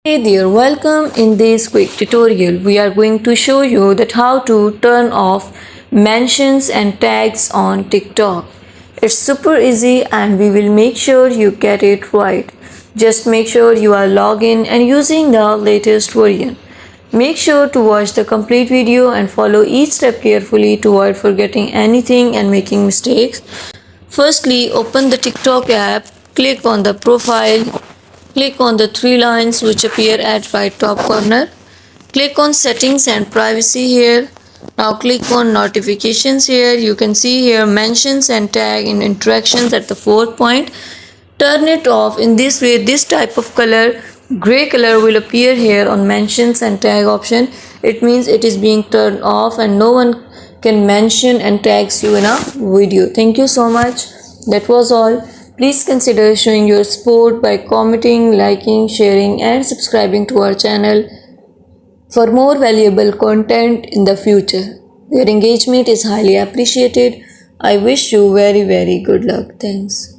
Hey there, welcome. In this quick tutorial we are going to show you that how to turn off mentions and tags on TikTok. It's super easy and we will make sure you get it right. Just make sure you are logged in and using the latest version. Make sure to watch the complete video and follow each step carefully to avoid forgetting anything and making mistakes. Firstly, open the TikTok app, click on the profile. Click on the three lines which appear at right top corner. Click on settings and privacy here. Now click on notifications here. You can see here mentions and tag in interactions at the fourth point. Turn it off. In this way, this type of color, gray color, will appear here on mentions and tag option. It means it is being turned off and no one can mention and tags you in a video. Thank you so much. That was all. Please consider showing your support by commenting, liking, sharing and subscribing to our channel for more valuable content in the future. Your engagement is highly appreciated. I wish you very good luck. Thanks.